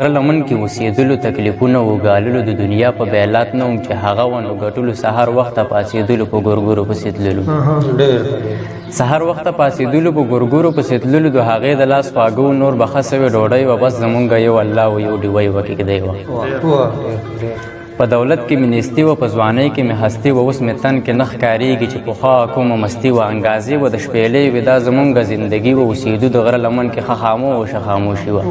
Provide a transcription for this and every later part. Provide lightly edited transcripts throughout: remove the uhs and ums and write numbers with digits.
غره لمن کې اوسېدلو تکلیفونه وګاللو د دنیا په بیلات نه وم چې هغه ونه ګټلو سهار وخته پاڅېدلو په ګورګورو پسې تللو سهار وخته پاڅېدلو په ګورګورو پسې تللو د هغې د لاس خواږه نور به ښه سوې ډوډۍ وه بس زمونږ یو الله و یو ډیوۍ وه کېږدی وه په دولت کې مې نیستي وه په ځوانۍ کې مې هستي وه اوس مې تن کې نه ښکارېږي چې پخوا کومه مستي وه انګازې وه د شپېلۍ وې دا زمونږ زندګي وه اوسېدو د غره لمن کې ښه خاموشه خاموشي وه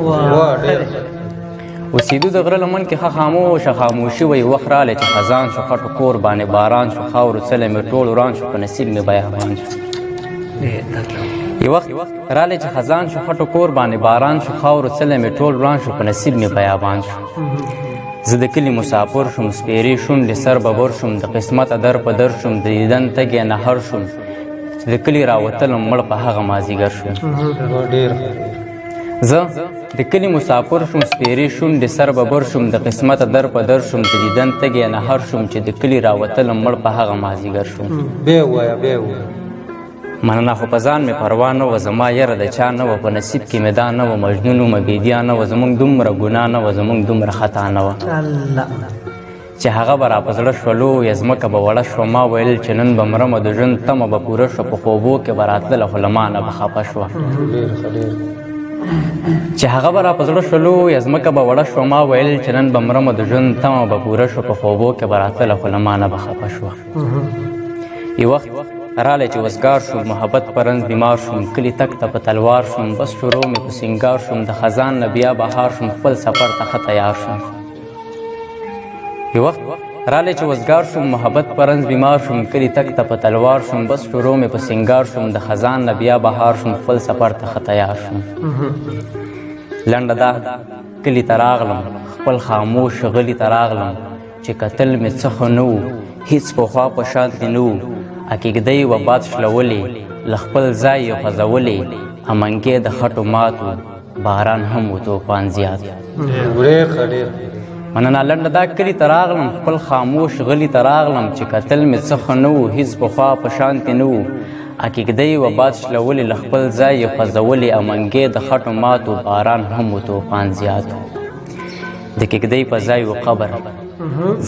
اوسېدو د غره لمن کې ښه خاموشه خاموشي وه یو وخت رالی چې خزان شو خټو کور باندې باران شو خاورو څلی مې ټول وران شو په نصیب مې بیابان شو یو وخت رالی چې خزان شو خټو کور باندې باران شو خاورو څلی مې ټول وران شو په نصیب مې بیابان شو زه د کلي مسافر شوم سپېرې شونډې سر ببر شوم د قسمته در په در شوم د دیدن تږی نهر شوم چې د کلي راوتلم مړ په هغه مازدیګر شوم زه د کلي مسافر شوم سپېرې شونډې سر ببر شوم د قسمته در په در شوم د دیدن تږی نهر شوم چې د کلي راوتلم مړ په هغه مازدیګر شوم مننه خو په ځان مې پروا نه وه زما یره د چا نه وه په نصیب کې مې دا نه وه مجنون ومه بیدیا نه وه زمونږ دومره ګناه نه وه زمونږ دومره خطا نه وه چې هغه به را په زړه شولو یا ځمکه به وړه شوه ما ویل چې نن به مرمه د ژوند تمه به پوره شوه په خوبو کې به راتلله خو له ما نه به خفه شوه چې هغه به را په زړه شولو یا ځمکه به وړه شوه ما ویل چې نن به مرمه د ژوند تمه به پوره شوه په خوبو کې به راتلله خو له ما نه به خفه شوه یو وخت رالی چې وزګار شوم محبت په رنځ بیمار شوم کلي تک ته په تلوار شوم بس شروع مې په سینګار شوم د خزان نه بیا بهار شوم خپل سفر ته ښه تیار شوم یو وخت رالی چې وزګار شوم محبت په رنځ بیمار شوم کلي تک ته په تلوار شوم بس شروع مې په سینګار شوم د خزان نه بیا بهار شوم خپل سفر ته ښه تیار شوم لنډه دا کلي ته راغلم خپل خاموش غلي ته راغلم چې کتل مې څه ښه نه وو هېڅ پخوا په شانتې نه وو اکیږدۍ و باد شلولې له خپل ځای یې خوځولې امنګې د خټو ماتو باران هم و توفان زیات مننه لنډه دا کلي ته راغلم خپل خاموش غلي ته راغلم چې کتل مې څه ښه نه وو هېڅ پخوا په شانتې نه وو اکیږدۍ و باد شلولې له خپل ځای یې خوځولې امنګې د خټو ماتو باران هم و توفان زیات د کیږدۍ په ځای و قبر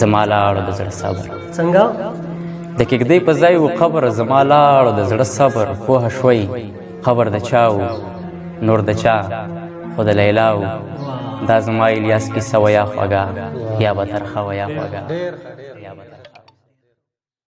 زما لاړو د زړه صبر څنګه د کېږدۍ په ځای و قبر زما لاړو د زړه صبر پوهه شوی خبر د چا و نور د چا خو د لیلا و دا زما الیاس کیسه وه یا خوږه یا به ترخه وه یا خوږه